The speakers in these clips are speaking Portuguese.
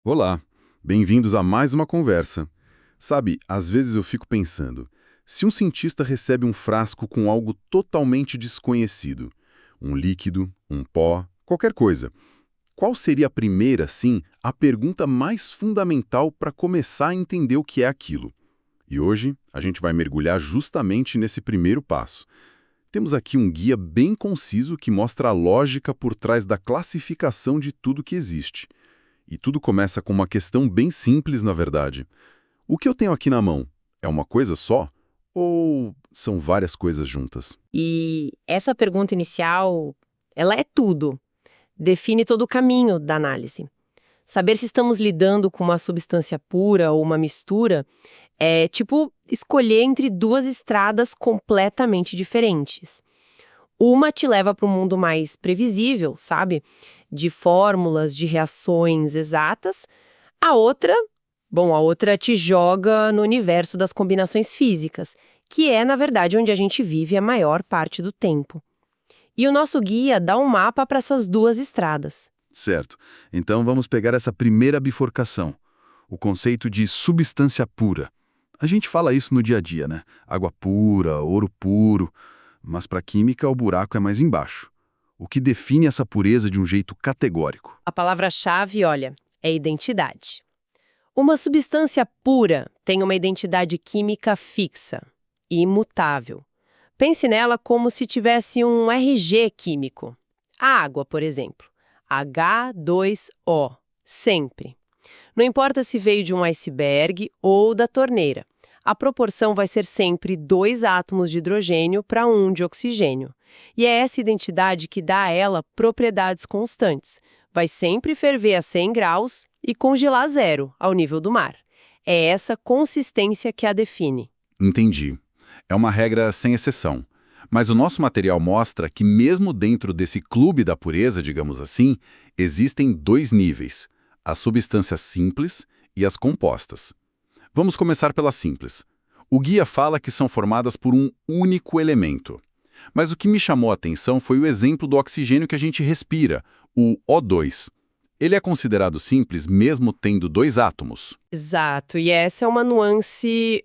Olá, bem-vindos a mais uma conversa. Sabe, às vezes eu fico pensando, se um cientista recebe um frasco com algo totalmente desconhecido, um líquido, um pó, qualquer coisa, qual seria a primeira, sim, a pergunta mais fundamental para começar a entender o que é aquilo? E hoje a gente vai mergulhar justamente nesse primeiro passo. Temos aqui um guia bem conciso que mostra a lógica por trás da classificação de tudo que existe. E tudo começa com uma questão bem simples, na verdade. O que eu tenho aqui na mão é uma coisa só? Ou são várias coisas juntas? E essa pergunta inicial, ela é tudo. Define todo o caminho da análise. Saber se estamos lidando com uma substância pura ou uma mistura é tipo escolher entre duas estradas completamente diferentes. Uma te leva para um mundo mais previsível, sabe? De fórmulas, de reações exatas. A outra, a outra te joga no universo das combinações físicas, que é, na verdade, onde a gente vive a maior parte do tempo. E o nosso guia dá um mapa para essas duas estradas. Certo. Então vamos pegar essa primeira bifurcação, o conceito de substância pura. A gente fala isso no dia a dia, né? Água pura, ouro puro, mas para a química o buraco é mais embaixo. O que define essa pureza de um jeito categórico? A palavra-chave, olha, é identidade. Uma substância pura tem uma identidade química fixa, imutável. Pense nela como se tivesse um RG químico. A água, por exemplo. H2O, sempre. Não importa se veio de um iceberg ou da torneira. A proporção vai ser sempre 2 átomos de hidrogênio para 1 de oxigênio. E é essa identidade que dá a ela propriedades constantes. Vai sempre ferver a 100 graus e congelar a zero, ao nível do mar. É essa consistência que a define. Entendi. É uma regra sem exceção. Mas o nosso material mostra que mesmo dentro desse clube da pureza, digamos assim, existem dois níveis, as substâncias simples e as compostas. Vamos começar pela simples. O guia fala que são formadas por um único elemento. Mas o que me chamou a atenção foi o exemplo do oxigênio que a gente respira, o O2. Ele é considerado simples mesmo tendo dois átomos. Exato, e essa é uma nuance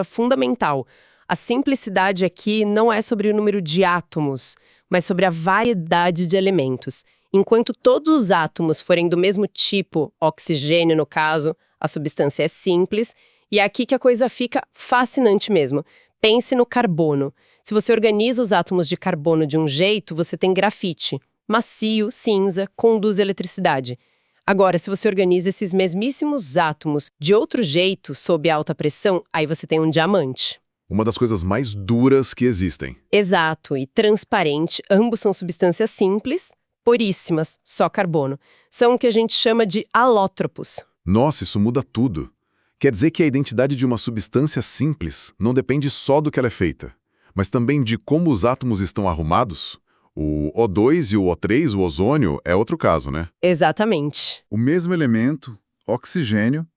fundamental. A simplicidade aqui não é sobre o número de átomos, mas sobre a variedade de elementos. Enquanto todos os átomos forem do mesmo tipo, oxigênio no caso, a substância é simples, e é aqui que a coisa fica fascinante mesmo. Pense no carbono. Se você organiza os átomos de carbono de um jeito, você tem grafite. Macio, cinza, conduz eletricidade. Agora, se você organiza esses mesmíssimos átomos de outro jeito, sob alta pressão, aí você tem um diamante. Uma das coisas mais duras que existem. Exato, e transparente, ambos são substâncias simples, puríssimas, só carbono. São o que a gente chama de alótropos. Nossa, isso muda tudo. Quer dizer que a identidade de uma substância simples não depende só do que ela é feita, mas também de como os átomos estão arrumados? O O2 e o O3, o ozônio, é outro caso, né? Exatamente. O mesmo elemento, oxigênio,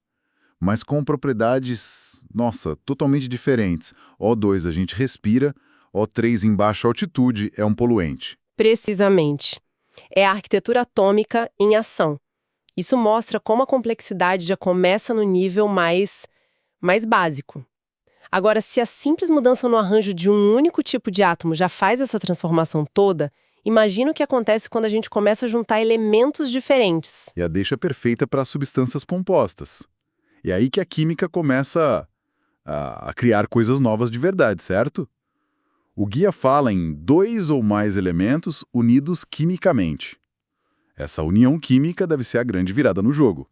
mas com propriedades, nossa, totalmente diferentes. O2 a gente respira, O3 em baixa altitude é um poluente. Precisamente. É a arquitetura atômica em ação. Isso mostra como a complexidade já começa no nível mais básico. Agora, se a simples mudança no arranjo de um único tipo de átomo já faz essa transformação toda, imagina o que acontece quando a gente começa a juntar elementos diferentes. E a deixa perfeita para substâncias compostas. E é aí que a química começa a criar coisas novas de verdade, certo? O guia fala em dois ou mais elementos unidos quimicamente. Essa união química deve ser a grande virada no jogo.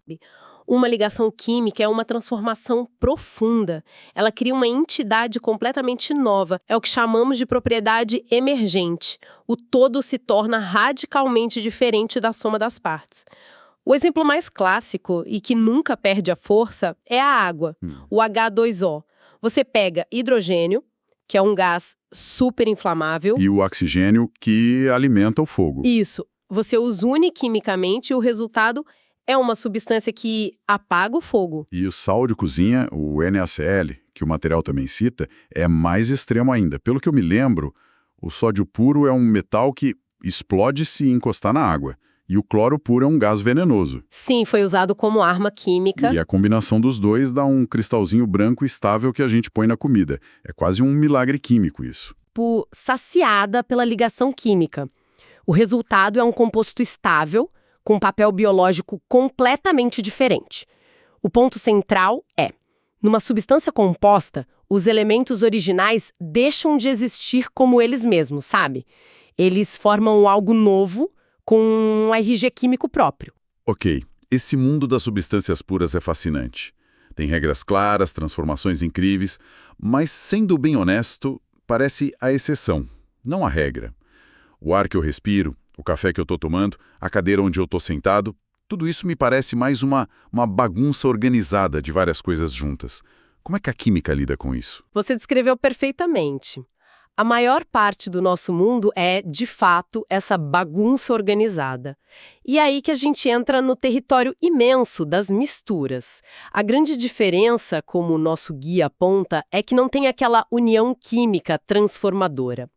Uma ligação química é uma transformação profunda. Ela cria uma entidade completamente nova. É o que chamamos de propriedade emergente. O todo se torna radicalmente diferente da soma das partes. O exemplo mais clássico e que nunca perde a força é a água, o H2O. Você pega hidrogênio, que é um gás super inflamável. E o oxigênio que alimenta o fogo. Isso. Você os une quimicamente e o resultado é uma substância que apaga o fogo. E o sal de cozinha, o NaCl, que o material também cita, é mais extremo ainda. Pelo que eu me lembro, o sódio puro é um metal que explode se encostar na água. E o cloro puro é um gás venenoso. Sim, foi usado como arma química. E a combinação dos dois dá um cristalzinho branco estável que a gente põe na comida. É quase um milagre químico isso. Saciada pela ligação química. O resultado é um composto estável, com um papel biológico completamente diferente. O ponto central é: numa substância composta, os elementos originais deixam de existir como eles mesmos, sabe? Eles formam algo novo com um RG químico próprio. Ok, esse mundo das substâncias puras é fascinante. Tem regras claras, transformações incríveis, mas, sendo bem honesto, parece a exceção, não a regra. O ar que eu respiro, o café que eu estou tomando, a cadeira onde eu estou sentado, tudo isso me parece mais uma bagunça organizada de várias coisas juntas. Como é que a química lida com isso? Você descreveu perfeitamente. A maior parte do nosso mundo é, de fato, essa bagunça organizada. E é aí que a gente entra no território imenso das misturas. A grande diferença, como o nosso guia aponta, é que não tem aquela união química transformadora.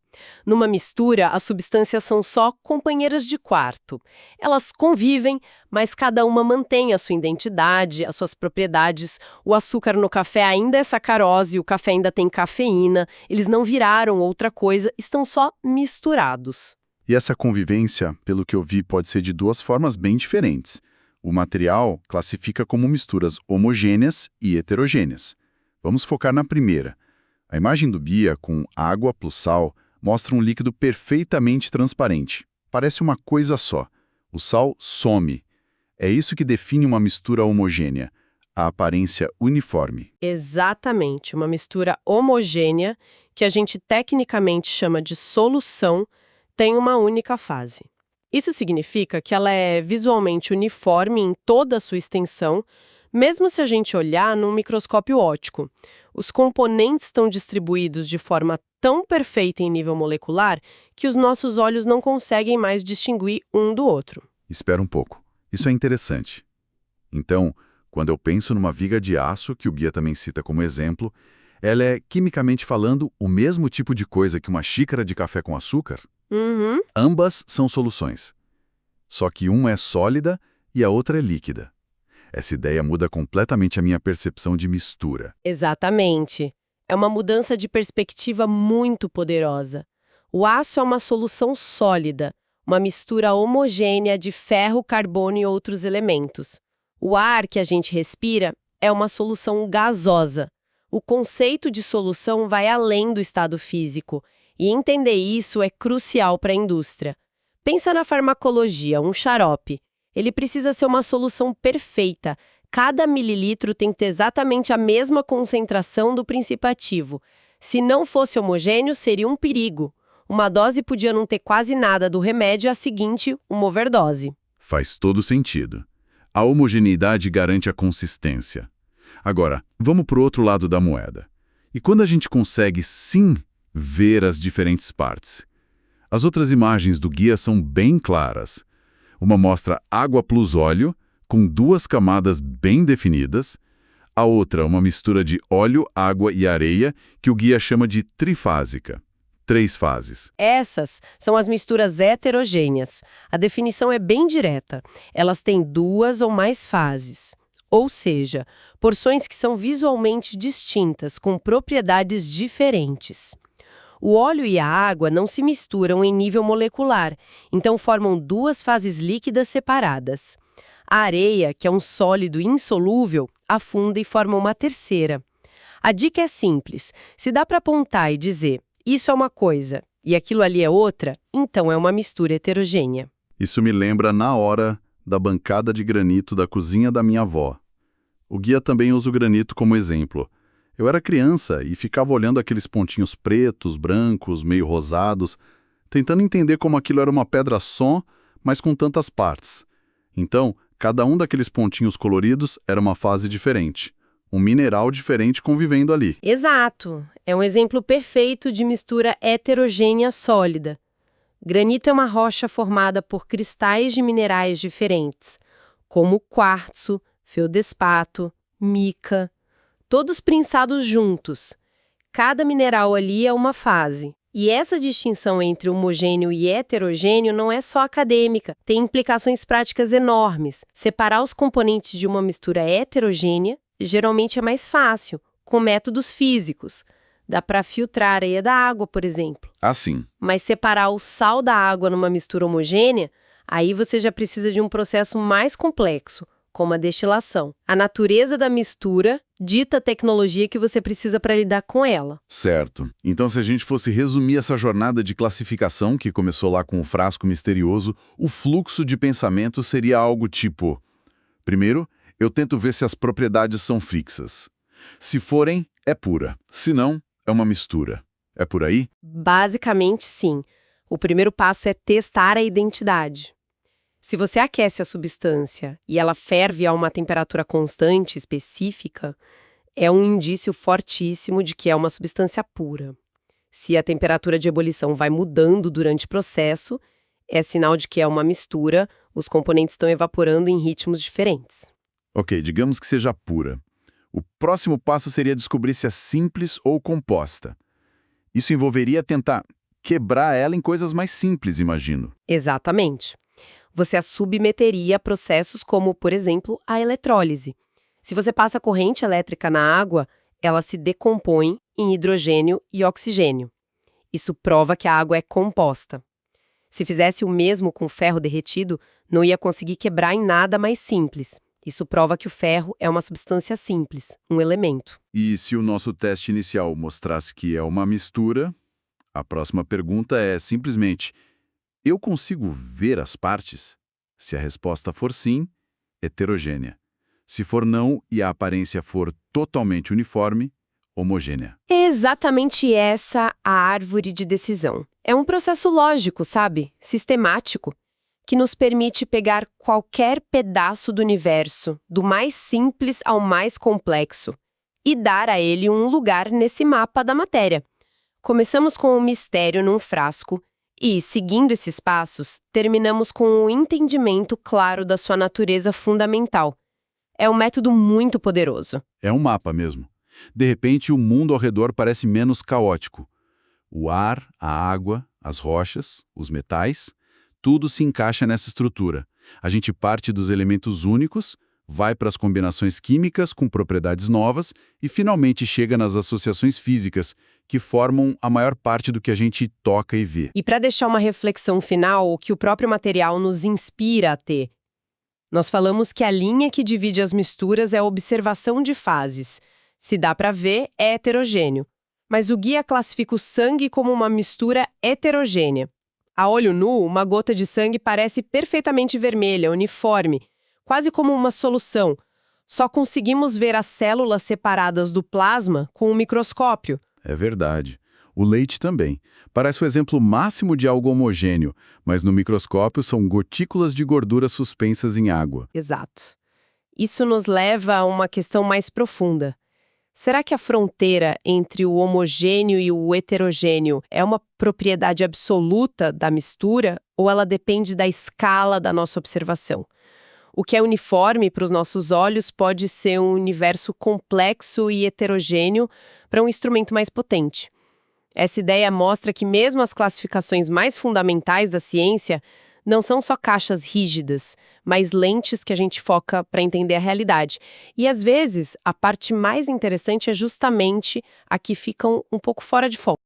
Numa mistura, as substâncias são só companheiras de quarto. Elas convivem, mas cada uma mantém a sua identidade, as suas propriedades. O açúcar no café ainda é sacarose, o café ainda tem cafeína. Eles não viraram outra coisa, estão só misturados. E essa convivência, pelo que eu vi, pode ser de duas formas bem diferentes. O material classifica como misturas homogêneas e heterogêneas. Vamos focar na primeira. A imagem do Bia com água plus sal mostra um líquido perfeitamente transparente. Parece uma coisa só. O sal some. É isso que define uma mistura homogênea, a aparência uniforme. Exatamente, uma mistura homogênea, que a gente tecnicamente chama de solução, tem uma única fase. Isso significa que ela é visualmente uniforme em toda a sua extensão, mesmo se a gente olhar num microscópio óptico. Os componentes estão distribuídos de forma tão perfeita em nível molecular que os nossos olhos não conseguem mais distinguir um do outro. Espera um pouco. Isso é interessante. Então, quando eu penso numa viga de aço, que o guia também cita como exemplo, ela é, quimicamente falando, o mesmo tipo de coisa que uma xícara de café com açúcar? Uhum. Ambas são soluções. Só que uma é sólida e a outra é líquida. Essa ideia muda completamente a minha percepção de mistura. Exatamente. É uma mudança de perspectiva muito poderosa. O aço é uma solução sólida, uma mistura homogênea de ferro, carbono e outros elementos. O ar que a gente respira é uma solução gasosa. O conceito de solução vai além do estado físico, e entender isso é crucial para a indústria. Pensa na farmacologia, um xarope. Ele precisa ser uma solução perfeita. Cada mililitro tem que ter exatamente a mesma concentração do princípio ativo. Se não fosse homogêneo, seria um perigo. Uma dose podia não ter quase nada do remédio e a seguinte, uma overdose. Faz todo sentido. A homogeneidade garante a consistência. Agora, vamos para o outro lado da moeda. E quando a gente consegue, sim, ver as diferentes partes? As outras imagens do guia são bem claras. Uma mostra água plus óleo, com duas camadas bem definidas. A outra, uma mistura de óleo, água e areia, que o guia chama de trifásica. 3 fases. Essas são as misturas heterogêneas. A definição é bem direta. Elas têm 2 ou mais fases. Ou seja, porções que são visualmente distintas, com propriedades diferentes. O óleo e a água não se misturam em nível molecular, então formam 2 fases líquidas separadas. A areia, que é um sólido insolúvel, afunda e forma uma terceira. A dica é simples. Se dá para apontar e dizer, isso é uma coisa e aquilo ali é outra, então é uma mistura heterogênea. Isso me lembra na hora da bancada de granito da cozinha da minha avó. O guia também usa o granito como exemplo. Eu era criança e ficava olhando aqueles pontinhos pretos, brancos, meio rosados, tentando entender como aquilo era uma pedra só, mas com tantas partes. Então, cada um daqueles pontinhos coloridos era uma fase diferente, um mineral diferente convivendo ali. Exato. É um exemplo perfeito de mistura heterogênea sólida. Granito é uma rocha formada por cristais de minerais diferentes, como quartzo, feldespato, mica, todos prensados juntos. Cada mineral ali é uma fase, E essa distinção entre homogêneo e heterogêneo não é só acadêmica, tem implicações práticas enormes. Separar os componentes de uma mistura heterogênea geralmente é mais fácil, com métodos físicos. Dá para filtrar a areia da água, por exemplo. Assim. Mas separar o sal da água numa mistura homogênea, aí você já precisa de um processo mais complexo, como a destilação. A natureza da mistura dita a tecnologia que você precisa para lidar com ela. Certo. Então, se a gente fosse resumir essa jornada de classificação, que começou lá com o frasco misterioso, o fluxo de pensamento seria algo tipo: primeiro, eu tento ver se as propriedades são fixas. Se forem, é pura. Se não, é uma mistura. É por aí? Basicamente, sim. O primeiro passo é testar a identidade. Se você aquece a substância e ela ferve a uma temperatura constante específica, é um indício fortíssimo de que é uma substância pura. Se a temperatura de ebulição vai mudando durante o processo, é sinal de que é uma mistura, os componentes estão evaporando em ritmos diferentes. Ok, digamos que seja pura. O próximo passo seria descobrir se é simples ou composta. Isso envolveria tentar quebrar ela em coisas mais simples, imagino. Exatamente. Você a submeteria a processos como, por exemplo, a eletrólise. Se você passa corrente elétrica na água, ela se decompõe em hidrogênio e oxigênio. Isso prova que a água é composta. Se fizesse o mesmo com ferro derretido, não ia conseguir quebrar em nada mais simples. Isso prova que o ferro é uma substância simples, um elemento. E se o nosso teste inicial mostrasse que é uma mistura, a próxima pergunta é simplesmente: eu consigo ver as partes? Se a resposta for sim, heterogênea. Se for não e a aparência for totalmente uniforme, homogênea. É exatamente essa a árvore de decisão. É um processo lógico, sabe? Sistemático, que nos permite pegar qualquer pedaço do universo, do mais simples ao mais complexo, e dar a ele um lugar nesse mapa da matéria. Começamos com o mistério num frasco e, seguindo esses passos, terminamos com um entendimento claro da sua natureza fundamental. É um método muito poderoso. É um mapa mesmo. De repente, o mundo ao redor parece menos caótico. O ar, a água, as rochas, os metais, tudo se encaixa nessa estrutura. A gente parte dos elementos únicos, vai para as combinações químicas com propriedades novas e finalmente chega nas associações físicas, que formam a maior parte do que a gente toca e vê. E para deixar uma reflexão final, o que o próprio material nos inspira a ter. Nós falamos que a linha que divide as misturas é a observação de fases. Se dá para ver, é heterogêneo. Mas o guia classifica o sangue como uma mistura heterogênea. A olho nu, uma gota de sangue parece perfeitamente vermelha, uniforme, quase como uma solução. Só conseguimos ver as células separadas do plasma com um microscópio. É verdade. O leite também. Parece o exemplo máximo de algo homogêneo, mas no microscópio são gotículas de gordura suspensas em água. Exato. Isso nos leva a uma questão mais profunda. Será que a fronteira entre o homogêneo e o heterogêneo é uma propriedade absoluta da mistura ou ela depende da escala da nossa observação? O que é uniforme para os nossos olhos pode ser um universo complexo e heterogêneo para um instrumento mais potente. Essa ideia mostra que mesmo as classificações mais fundamentais da ciência não são só caixas rígidas, mas lentes que a gente foca para entender a realidade. E às vezes, a parte mais interessante é justamente a que ficam um pouco fora de foco.